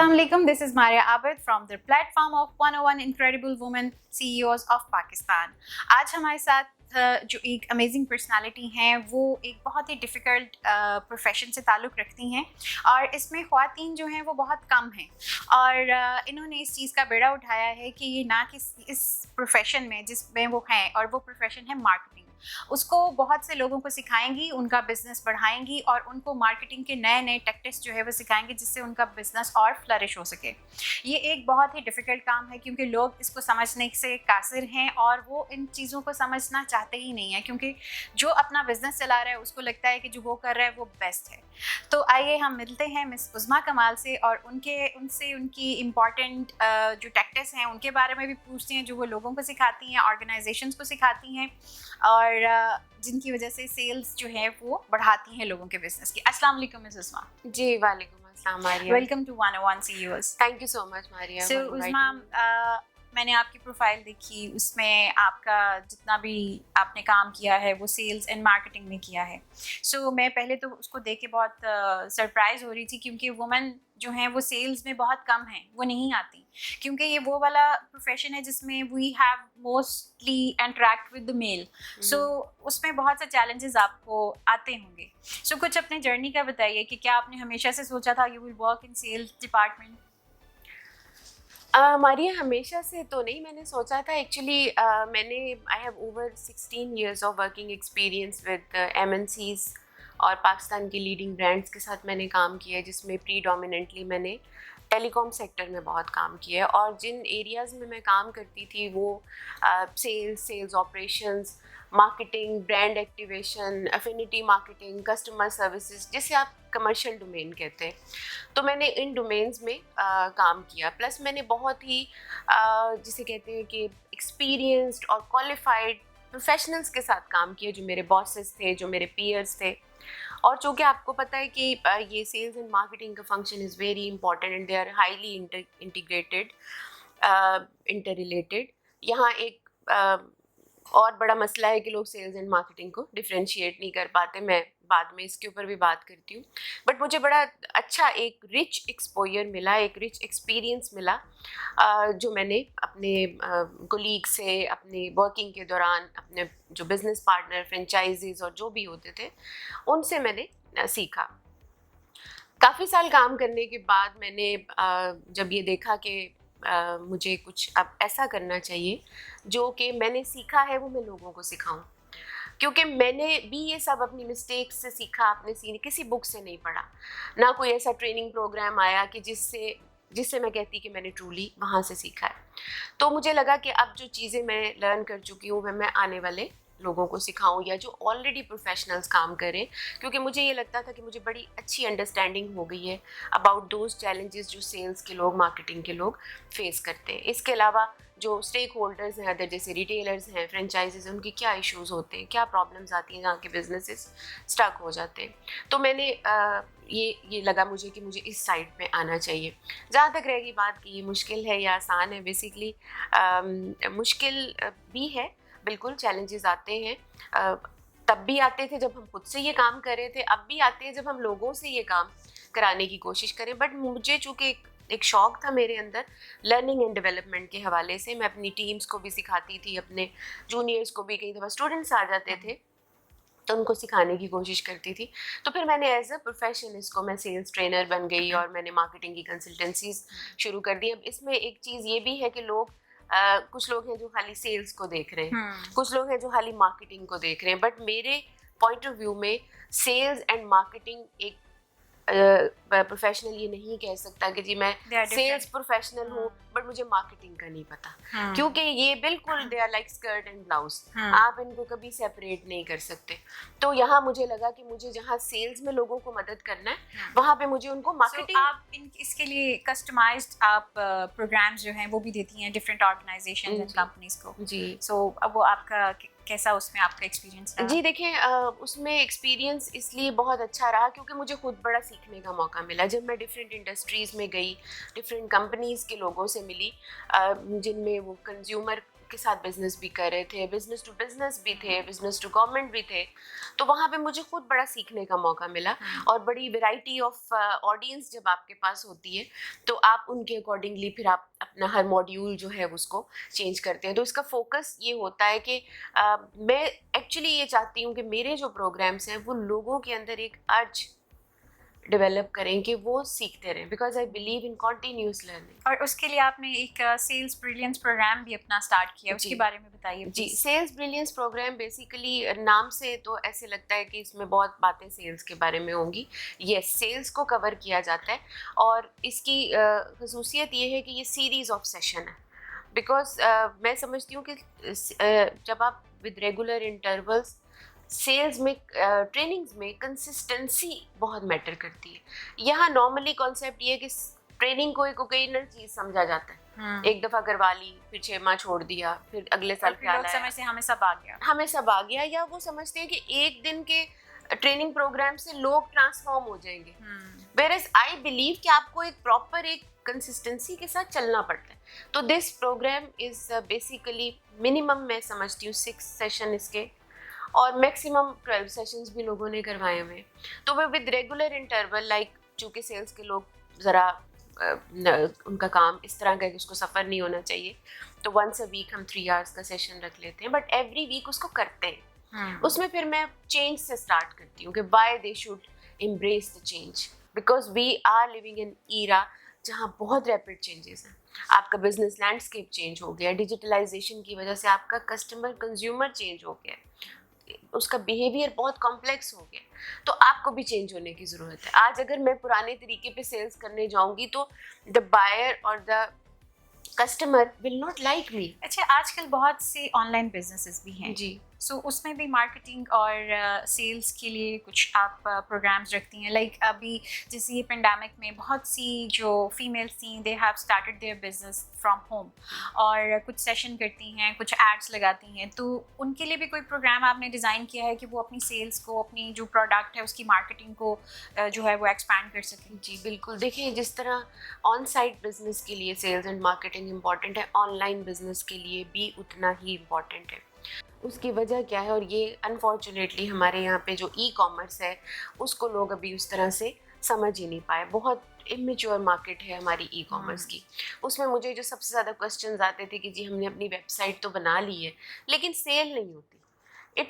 Assalamu alaikum, this is Maria Abid from the platform of 101 Incredible Women CEOs of Pakistan. आज हमारे साथ जो एक अमेजिंग पर्सनालिटी हैं वो एक बहुत ही डिफ़िकल्ट प्रोफेशन से ताल्लुक़ रखती हैं और इसमें ख़वातीन जो हैं वो बहुत कम हैं और इन्होंने इस चीज़ का बेड़ा उठाया है कि ये ना कि इस प्रोफेशन में जिसमें वो हैं और वो प्रोफेशन है मार्केटिंग, उसको बहुत से लोगों को सिखाएंगी, उनका बिज़नेस बढ़ाएंगी और उनको मार्केटिंग के नए नए टैक्टिक्स जो है वो सिखाएंगी जिससे उनका बिज़नेस और फ्लरिश हो सके। ये एक बहुत ही डिफ़िकल्ट काम है क्योंकि लोग इसको समझने से कासिर हैं और वो इन चीज़ों को समझना चाहते ही नहीं हैं क्योंकि जो अपना बिज़नेस चला रहा है उसको लगता है कि जो वो कर रहा है वो बेस्ट है। तो आइए हम मिलते हैं मिस उज़्मा कमाल से और उनसे उनकी इम्पॉर्टेंट जो टैक्टिक्स हैं उनके बारे में भी पूछते हैं जो वो लोगों को सिखाती हैं, ऑर्गेनाइजेशंस को सिखाती हैं और जिनकी वजह से सेल्स जो है वो बढ़ाती हैं लोगों के बिजनेस की। अस्सलाम वालेकुम मिस उस्मा। जी वालेकुम अस्सलाम Maria. Welcome to 101 CEOs। Thank you so much Maria. So Usma, मैंने आपकी प्रोफाइल देखी, उसमें आपका जितना भी आपने काम किया है वो सेल्स एंड मार्केटिंग में किया है। सो मैं पहले तो उसको देख के बहुत सरप्राइज़ हो रही थी क्योंकि वुमेन जो हैं वो सेल्स में बहुत कम हैं, वो नहीं आती क्योंकि ये वो वाला प्रोफेशन है जिसमें we have mostly interact with the male. So उसमें बहुत से चैलेंजेस आपको आते होंगे। सो कुछ अपने जर्नी का बताइए कि क्या आपने हमेशा से सोचा था you will work in sales department? Maria हमेशा से तो नहीं, मैंने सोचा था एक्चुअली। मैंने I have over 16 years of working experience with MNCs और पाकिस्तान के लीडिंग ब्रांड्स के साथ मैंने काम किया है जिसमें प्रीडोमिनेंटली मैंने टेलीकॉम सेक्टर में बहुत काम किया है और जिन एरियाज़ में मैं काम करती थी वो sales operations, marketing, brand activation, affinity marketing, customer services, जिसे आप कमर्शियल डोमेन कहते हैं। तो मैंने इन डोमेन्स में काम किया, प्लस मैंने बहुत ही जिसे कहते हैं कि एक्सपीरियंस्ड और क्वालिफाइड प्रोफेशनल्स के साथ काम किया जो मेरे बॉसेस थे, जो मेरे पीयर्स थे। और चूँकि आपको पता है कि ये सेल्स एंड मार्केटिंग का function is very important and they are highly integrated, inter related. यहाँ एक और बड़ा मसला है कि लोग सेल्स एंड मार्केटिंग को डिफ्रेंशिएट नहीं कर पाते। मैं बाद में इसके ऊपर भी बात करती हूँ, बट मुझे बड़ा अच्छा एक रिच एक्सपोजर मिला, एक रिच एक्सपीरियंस मिला जो मैंने अपने कोलीग से अपनी वर्किंग के दौरान, अपने जो बिज़नेस पार्टनर, फ्रेंचाइजीज और जो भी होते थे उनसे मैंने सीखा। काफ़ी साल काम करने के बाद मैंने जब ये देखा कि मुझे कुछ अब ऐसा करना चाहिए जो कि मैंने सीखा है वो मैं लोगों को सिखाऊं, क्योंकि मैंने भी ये सब अपनी मिस्टेक्स से सीखा, अपने किसी बुक से नहीं पढ़ा, ना कोई ऐसा ट्रेनिंग प्रोग्राम आया कि जिससे मैं कहती कि मैंने ट्रूली वहाँ से सीखा है। तो मुझे लगा कि अब जो चीज़ें मैं लर्न कर चुकी हूँ वह मैं आने वाले लोगों को सिखाऊं या जो ऑलरेडी प्रोफेशनल्स काम करें, क्योंकि मुझे ये लगता था कि मुझे बड़ी अच्छी अंडरस्टैंडिंग हो गई है अबाउट दोज चैलेंजेस जो सेल्स के लोग, मार्केटिंग के लोग फेस करते हैं। इसके अलावा जो स्टेक होल्डर्स हैं अदर, जैसे रिटेलर्स हैं, फ्रेंचाइजीज, उनके क्या इश्यूज़ होते हैं, क्या प्रॉब्लम्स आती हैं जहाँ के बिजनेसेस स्टक हो जाते हैं। तो मैंने ये लगा मुझे कि मुझे इस साइड में आना चाहिए। जहाँ तक रहेगी बात कि ये मुश्किल है या आसान है, बेसिकली मुश्किल भी है, बिल्कुल चैलेंजेस आते हैं। तब भी आते थे जब हम खुद से ये काम कर रहे थे, अब भी आते हैं जब हम लोगों से ये काम कराने की कोशिश करें। बट मुझे चूँकि एक शौक़ था मेरे अंदर लर्निंग एंड डेवलपमेंट के हवाले से, मैं अपनी टीम्स को भी सिखाती थी, अपने जूनियर्स को भी, कई दफ़ा स्टूडेंट्स आ जाते थे तो उनको सिखाने की कोशिश करती थी। तो फिर मैंने एज अ प्रोफेशन इसको मैं सेल्स ट्रेनर बन गई और मैंने मार्केटिंग की कंसल्टेंसीज शुरू कर दी। अब इसमें एक चीज़ ये भी है कि लोग कुछ लोग हैं जो खाली सेल्स को देख रहे हैं, कुछ लोग हैं जो खाली मार्केटिंग को देख रहे हैं, बट मेरे पॉइंट ऑफ व्यू में सेल्स एंड मार्केटिंग एक प्रोफेशनल ये नहीं कह सकता कि जी मैं सेल्स प्रोफेशनल हूँ बट मुझे मार्केटिंग का नहीं पता, क्योंकि ये बिल्कुल they are like skirt and blouse, आप इनको कभी सेपरेट नहीं कर सकते। तो यहाँ मुझे लगा कि मुझे जहाँ सेल्स में लोगों को मदद करना है वहाँ पे मुझे उनको मार्केटिंग आप इसके लिए कस्टमाइज्ड आप प्रोग्राम्स जो हैं वो भी देती हैं डिफरेंट ऑर्गेनाइजेशंस एंड कंपनीज को जी। सो अब वो आपका कैसा, उसमें आपका एक्सपीरियंस रहा? जी देखिए, उसमें एक्सपीरियंस इसलिए बहुत अच्छा रहा क्योंकि मुझे खुद बड़ा सीखने का मौका मिला। जब मैं डिफरेंट इंडस्ट्रीज़ में गई, डिफरेंट कंपनीज़ के लोगों से मिली जिनमें वो कंज्यूमर के साथ बिजनेस भी कर रहे थे, बिजनेस टू बिजनेस भी थे, बिजनेस टू गवर्नमेंट भी थे। तो वहाँ पे मुझे खुद बड़ा सीखने का मौका मिला और बड़ी वैरायटी ऑफ ऑडियंस जब आपके पास होती है तो आप उनके अकॉर्डिंगली फिर आप अपना हर मॉड्यूल जो है उसको चेंज करते हैं। तो इसका फोकस ये होता है कि मैं एक्चुअली ये चाहती हूँ कि मेरे जो प्रोग्राम्स हैं वो लोगों के अंदर एक अर्ज डेवलप करें कि वो सीखते रहें, because I believe in continuous learning. और उसके लिए आपने एक सेल्स ब्रिलियंस प्रोग्राम भी अपना स्टार्ट किया, उसके बारे में बताइए जी। please. Sales brilliance program basically नाम से तो ऐसे लगता है कि इसमें बहुत बातें सेल्स के बारे में होंगी। यस, सेल्स को कवर किया जाता है और इसकी खसूसियत ये है कि ये सीरीज ऑफ सेशन है। बिकॉज मैं समझती हूँ कि जब आप विद रेगुलर इंटरवल्स सेल्स में ट्रेनिंग्स में कंसिस्टेंसी बहुत मैटर करती है। यहाँ नॉर्मली कॉन्सेप्ट ये है कि ट्रेनिंग को एक ओकेजनल चीज समझा जाता है, एक दफा करवा ली, फिर 6 माह छोड़ दिया, फिर अगले साल ख्याल आया, समझते हमें सब आ गया, हमें सब आ गया। या वो समझते हैं कि एक दिन के ट्रेनिंग प्रोग्राम से लोग ट्रांसफॉर्म हो जाएंगे। Whereas आई बिलीव कि आपको एक प्रॉपर एक कंसिस्टेंसी के साथ चलना पड़ता है। तो this program is basically minimum मैं समझती हूँ 6 सेशन इसके और मैक्सिमम 12 सेशंस भी लोगों ने करवाए हुए हैं। तो वो विद रेगुलर इंटरवल, लाइक चूँकि सेल्स के लोग ज़रा उनका काम इस तरह का है कि उसको सफ़र नहीं होना चाहिए, तो वंस अ वीक हम 3 आवर्स का सेशन रख लेते हैं, बट एवरी वीक उसको करते हैं। उसमें फिर मैं चेंज से स्टार्ट करती हूँ कि why they should embrace the change, because we are living in era जहाँ बहुत रैपिड चेंजेस हैं। आपका बिजनेस लैंडस्केप चेंज हो गया, डिजिटलाइजेशन की वजह से आपका कस्टमर कंज्यूमर चेंज हो गया, उसका बिहेवियर बहुत कॉम्प्लेक्स हो गया, तो आपको भी चेंज होने की ज़रूरत है। आज अगर मैं पुराने तरीके पे सेल्स करने जाऊंगी तो द बायर और the customer will not like me. अच्छा, आजकल बहुत से ऑनलाइन बिजनेसेस भी हैं जी। सो उसमें भी मार्केटिंग और सेल्स के लिए कुछ आप प्रोग्राम्स रखती हैं? लाइक अभी जैसे ये पेंडेमिक में बहुत सी जो फीमेल्स थी they have started their business from home और कुछ सेशन करती हैं, कुछ एड्स लगाती हैं, तो उनके लिए भी कोई प्रोग्राम आपने डिज़ाइन किया है कि वो अपनी सेल्स को, अपनी जो प्रोडक्ट है उसकी मार्केटिंग को जो है वो एक्सपैंड कर सकें? जी बिल्कुल। देखिए, जिस तरह ऑन साइट बिजनेस के लिए सेल्स एंड मार्केटिंग इम्पॉर्टेंट है, ऑनलाइन बिजनेस के लिए भी उतना ही इम्पॉर्टेंट है। उसकी वजह क्या है, और ये अनफॉर्चुनेटली हमारे यहाँ पे जो ई कॉमर्स है उसको लोग अभी उस तरह से समझ ही नहीं पाए। बहुत इमेच्योर मार्केट है हमारी ई कॉमर्स की। उसमें मुझे जो सबसे ज़्यादा क्वेश्चंस आते थे कि जी हमने अपनी वेबसाइट तो बना ली है लेकिन सेल नहीं होती।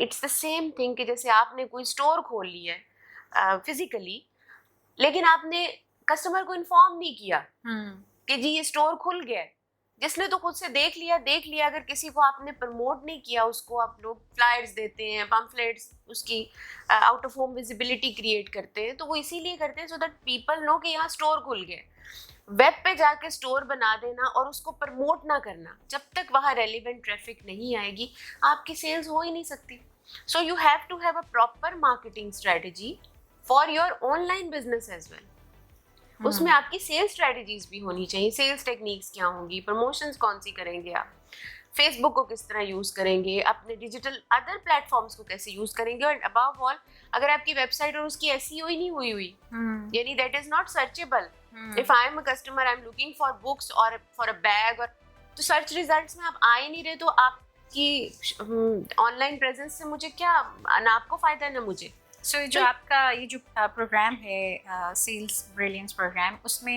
इट्स द सेम थिंग कि जैसे आपने कोई स्टोर खोल लिया है फिजिकली, लेकिन आपने कस्टमर को इन्फॉर्म नहीं किया कि जी ये स्टोर खुल गया है। जिसने तो खुद से देख लिया, अगर किसी को आपने प्रमोट नहीं किया, उसको आप लोग फ्लायर्स देते हैं, पम्फलेट्स, उसकी out of home visibility create करते हैं, तो वो इसीलिए करते हैं सो दैट पीपल नो कि यहाँ स्टोर खुल गया। वेब पे जाके स्टोर बना देना और उसको प्रमोट ना करना, जब तक वहाँ रेलिवेंट ट्रैफिक नहीं आएगी आपकी सेल्स हो ही नहीं सकती। So you have to have a proper marketing strategy for your online business as well. उसमें आपकी सेल्स स्ट्रेटजीज भी होनी चाहिए। सेल्स टेक्निक्स क्या होंगी, प्रमोशंस कौन सी करेंगे आप, फेसबुक को किस तरह यूज़ करेंगे, अपने डिजिटल अदर प्लेटफॉर्म्स को कैसे यूज़ करेंगे, और अबव ऑल अगर आपकी वेबसाइट और उसकी एसईओ ही नहीं हुई यानी that is not searchable. If I am a customer, I am looking for books और फॉर अ बैग, और तो सर्च रिजल्ट्स में आप आ ही नहीं रहे, तो आपकी ऑनलाइन प्रेजेंस से मुझे क्या, ना आपको फायदा है ना मुझे। सो जो आपका ये जो प्रोग्राम है सेल्स ब्रिलियंस प्रोग्राम, उसमें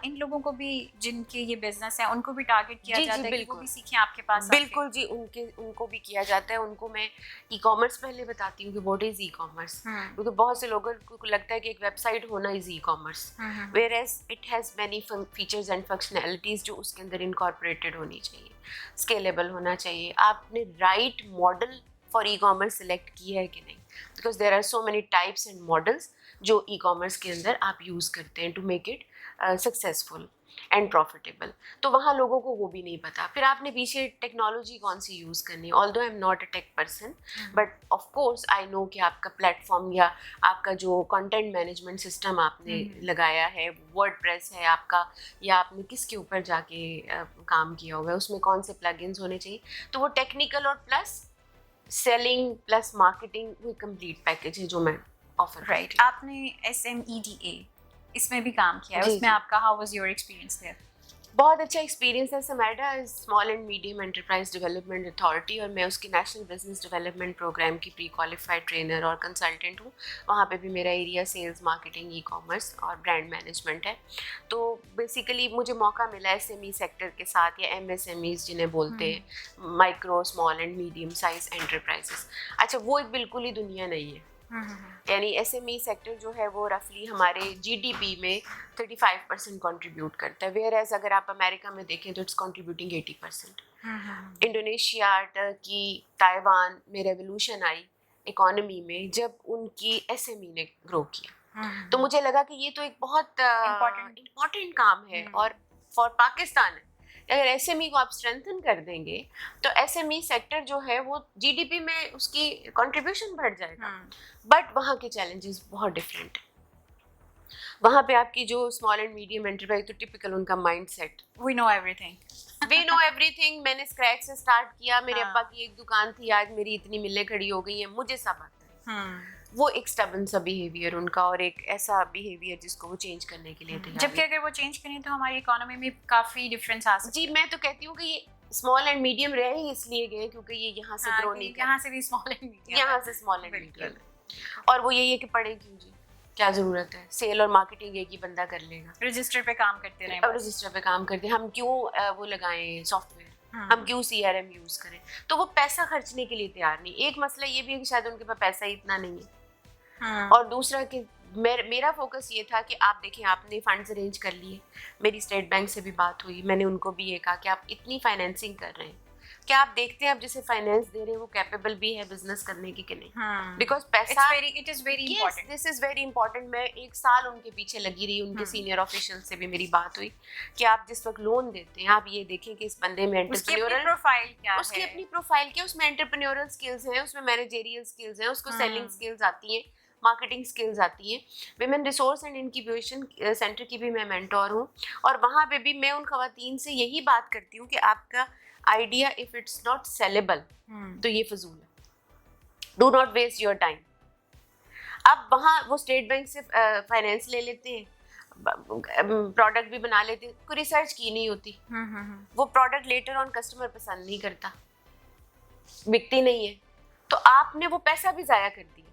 इन लोगों को भी जिनके ये बिजनेस है उनको भी टारगेट किया जाता है कि वो भी सीखें आपके पास? बिल्कुल जी, उनको भी किया जाता है। उनको मैं ई कॉमर्स पहले बताती हूँ कि व्हाट इज ई कॉमर्स, क्योंकि बहुत से लोगों को लगता है कि एक वेबसाइट होना is e commerce, whereas it has many features and functionalities जो उसके अंदर इनकॉर्पोरेटेड होनी चाहिए, स्केलेबल होना चाहिए। आपने right model for e commerce select किया है कि नहीं, because there are so many types and models जो ई कॉमर्स के अंदर आप यूज़ करते हैं to make it successful and profitable. तो वहाँ लोगों को वो भी नहीं पता। फिर आपने पीछे टेक्नोलॉजी कौन सी यूज़ करनी है। Although I am not a tech person, but of course I know कि आपका प्लेटफॉर्म या आपका जो कंटेंट मैनेजमेंट सिस्टम आपने लगाया है, वर्डप्रेस है आपका, या आपने किसके ऊपर जाके काम किया होगा, उसमें कौन से प्लगइन्स होने चाहिए। तो वो टेक्निकल और प्लस सेलिंग प्लस मार्केटिंग, वो कंप्लीट पैकेज है जो मैं ऑफर। राइट। आपने SMEDA इसमें भी काम किया है, उसमें आपका how was your experience there? बहुत अच्छा एक्सपीरियंस है। SMEDA is small and medium enterprise development authority और मैं उसकी नेशनल बिजनेस डेवलपमेंट प्रोग्राम की प्री क्वालिफाइड ट्रेनर और कंसल्टेंट हूँ। वहाँ पे भी मेरा area sales, marketing, e commerce और ब्रांड मैनेजमेंट है। तो बेसिकली मुझे मौका मिला एसएमई सेक्टर के साथ, या एमएसएमईज जिन्हें बोलते हैं, micro small and medium size enterprises. अच्छा, वो एक बिल्कुल ही दुनिया नहीं है। यानी एसएमई सेक्टर जो है वो रफली हमारे जीडीपी में 35% कंट्रीब्यूट करता है, वेयर एज अगर आप अमेरिका में देखें तो it's contributing 80%। Indonesia, Turkey, Taiwan में रेवोल्यूशन आई इकोनॉमी में जब उनकी एसएमई ने ग्रो किया। तो मुझे लगा कि ये तो एक बहुत इम्पॉर्टेंट काम है। और फॉर पाकिस्तान अगर एसएमई को आप स्ट्रेंथन कर देंगे तो एसएमई सेक्टर जो है वो जीडीपी में उसकी कंट्रीब्यूशन बढ़ जाएगा। बट वहाँ के चैलेंजेस बहुत डिफरेंट है। वहाँ पे आपकी जो स्मॉल एंड मीडियम एंटरप्राइज, तो टिपिकल उनका माइंडसेट, वी नो एवरीथिंग। मैंने स्क्रैच से स्टार्ट किया, मेरे अब्बा की एक दुकान थी, आज मेरी इतनी मिलें खड़ी हो गई हैं, मुझे सब आता है। वो एक स्टबन सा बिहेवियर उनका, और एक ऐसा बिहेवियर जिसको वो चेंज करने के लिए तैयार। जबकि अगर वो चेंज करें तो हमारी इकोनॉमी में काफी डिफरेंस आ सकता है। जी, मैं तो कहती हूँ कि ये स्मॉल एंड मीडियम रह ही इसलिए गए क्योंकि ये यहाँ से ग्रो नहीं कर, यहाँ से भी स्मॉल एंड मीडियम, यहाँ से स्मॉल एंड मीडियम। और वो यही है कि पढ़े क्यों जी, क्या जरूरत है, सेल और मार्केटिंग एक ही बंदा कर लेगा, रजिस्टर पे काम करते रहें, अब रजिस्टर पे काम करते हैं। हम क्यों वो लगाएं सॉफ्टवेयर, हम क्यों सीआरएम यूज करें। तो वो पैसा खर्चने के लिए तैयार नहीं। एक मसला ये भी है कि शायद उनके पास पैसा ही इतना नहीं है। और दूसरा कि मेरा फोकस ये था कि आप देखें, आपने फंड्स अरेंज कर लिए, मेरी स्टेट बैंक से भी बात हुई, मैंने उनको भी ये कहा कि आप इतनी फाइनेंसिंग कर रहे हैं, क्या आप देखते हैं आप जिसे फाइनेंस दे रहे हैं वो कैपेबल भी है बिजनेस करने की कि नहीं। बिकॉज पैसा, it is very important, this is very important. मैं 1 साल उनके पीछे लगी रही, उनके सीनियर ऑफिशियल से भी मेरी बात हुई कि आप जिस वक्त लोन देते हैं आप ये देखें कि इस बंदे में एंटरप्रेन्योरल प्रोफाइल क्या है, उसकी अपनी प्रोफाइल क्या, उसमें एंटरप्रेन्योरल स्किल्स हैं, उसमें मैनेजरियल स्किल्स हैं, उसको सेलिंग स्किल्स आती हैं, मार्केटिंग स्किल्स आती हैं। Women resource and incubation centre की भी मैं मेंटोर हूँ, और वहाँ पे भी मैं उन खवातीन से यही बात करती हूँ कि आपका idea if it's not sellable तो ये फजूल है, do not waste your time. अब वहाँ वो स्टेट बैंक से फाइनेंस ले लेते हैं, प्रोडक्ट भी बना लेते हैं, कोई रिसर्च की नहीं होती, वो प्रोडक्ट लेटर ऑन कस्टमर पसंद नहीं करता, बिकती नहीं है, तो आपने वो पैसा भी जाया कर दिया,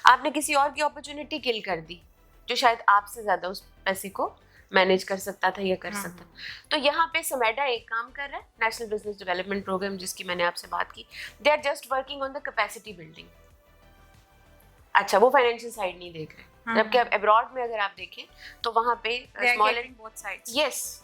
आपने किसी और की अपॉर्चुनिटी किल कर दी जो शायद आपसे ज्यादा उस पैसे को मैनेज कर सकता था या कर सकता। तो यहाँ पे समाइडा एक काम कर रहा है, नेशनल बिजनेस डेवलपमेंट प्रोग्राम, जिसकी मैंने आपसे बात की, they are just working on the capacity building. अच्छा, वो फाइनेंशियल साइड नहीं देख रहे, जबकि अब अब्रॉड में अगर आप देखें तो वहाँ पे small and both sides, yes,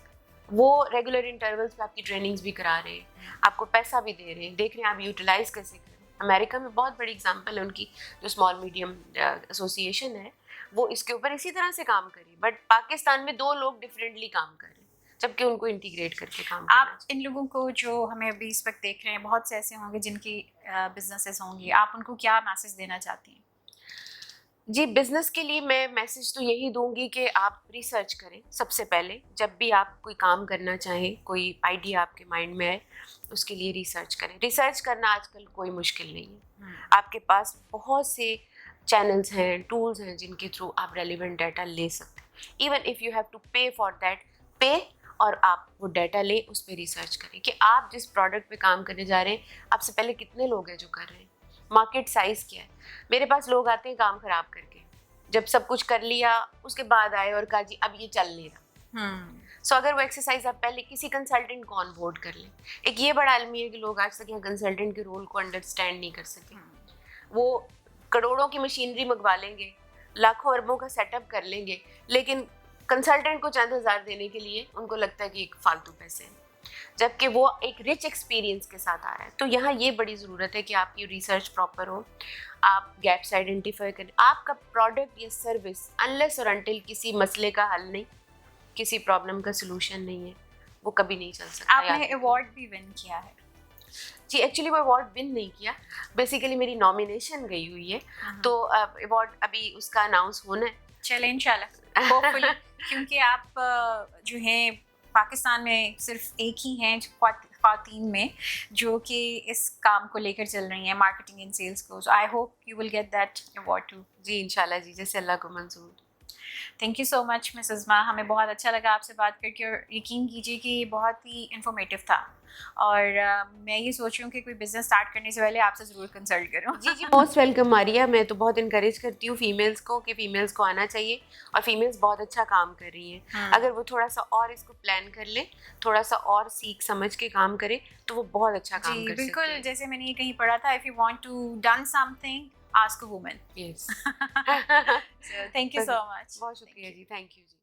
वो रेगुलर इंटरवल्स पे आपकी ट्रेनिंग्स भी करा रहे हैं, आपको पैसा भी दे रहे हैं, देख रहे हैं आप यूटिलाइज कैसे करें। अमेरिका में बहुत बड़ी एग्जांपल है उनकी, जो स्मॉल मीडियम एसोसिएशन है, वो इसके ऊपर इसी तरह से काम करी। बट पाकिस्तान में 2 लोग डिफरेंटली काम कर रहे हैं, जबकि उनको इंटीग्रेट करके काम करना। आप इन लोगों को जो हमें अभी इस वक्त देख रहे हैं, बहुत से ऐसे होंगे जिनकी बिजनेसेस होंगी, आप उनको क्या मैसेज देना चाहती हैं? जी, बिजनेस के लिए मैं मैसेज तो यही दूंगी कि आप रिसर्च करें सबसे पहले। जब भी आप कोई काम करना चाहें, कोई आइडिया आपके माइंड में है, उसके लिए रिसर्च करें। रिसर्च करना आजकल कोई मुश्किल नहीं है, आपके पास बहुत से चैनल्स हैं, टूल्स हैं जिनके थ्रू आप रेलिवेंट डाटा ले सकते हैं। Even if you have to pay for that, pay, और आप वो डाटा लें, उस पर रिसर्च करें कि आप जिस प्रोडक्ट पे काम करने जा रहे हैं, आपसे पहले कितने लोग हैं जो कर रहे हैं, मार्केट साइज़ क्या है। मेरे पास लोग आते हैं काम ख़राब करके, जब सब कुछ कर लिया उसके बाद आए और कहा जी अब ये चल नहीं रहा। सो अगर वो एक्सरसाइज आप पहले किसी कंसल्टेंट को ऑन बोर्ड कर लें। एक ये बड़ा अलमी है कि लोग आज तक यहाँ कंसल्टेंट के रोल को अंडरस्टैंड नहीं कर सके। वो करोड़ों की मशीनरी मंगवा लेंगे, लाखों अरबों का सेटअप कर लेंगे, लेकिन कंसल्टेंट को चंद हज़ार देने के लिए उनको लगता है कि एक फालतू पैसे हैं, जबकि वो एक रिच एक्सपीरियंस के साथ आ रहा है। तो यहाँ ये बड़ी ज़रूरत है कि आपकी रिसर्च प्रॉपर हो, आप गैप्स आइडेंटिफाई करें। आपका प्रोडक्ट या सर्विस अनलेस और अनटिल किसी मसले का हल नहीं, किसी प्रॉब्लम का सलूशन नहीं है, वो कभी नहीं चल सकता। आपने अवार्ड भी विन किया है? जी, एक्चुअली वो अवार्ड विन नहीं किया, बेसिकली मेरी नॉमिनेशन गई हुई है, तो अवार्ड अभी उसका अनाउंस होना है। चलें इंशाल्लाह, होपफुली, क्योंकि आप जो हैं पाकिस्तान में सिर्फ एक ही हैं ख्वातीन में जो कि इस काम को लेकर चल रही हैं, मार्केटिंग एंड सेल्स को। So I hope you will get that award too. जी इंशाल्लाह जी, जैसे अल्लाह को मंजूर। Thank you so much mrs मा, हमें बहुत अच्छा लगा आपसे बात करके और यकीन कीजिए कि ये बहुत ही इन्फॉर्मेटिव था और मैं ये सोच रही हूँ कि कोई बिज़नेस स्टार्ट करने से पहले आपसे ज़रूर कंसल्ट करूँ। जी जी, मोस्ट वेलकम मारिया। मैं तो बहुत इनकरेज करती हूँ फीमेल्स को कि फीमेल्स को आना चाहिए, और फीमेल्स बहुत अच्छा काम कर रही हैं। अगर वो थोड़ा सा और इसको प्लान कर ले, थोड़ा सा और सीख समझ के काम करे, तो वो बहुत अच्छा काम जी कर सकते बिल्कुल, हैं। जैसे मैंने ये कहीं पढ़ा था, if you want to done something ask a woman. Yes. So thank you so much. बहुत शुक्रिया जी, थैंक यू जी।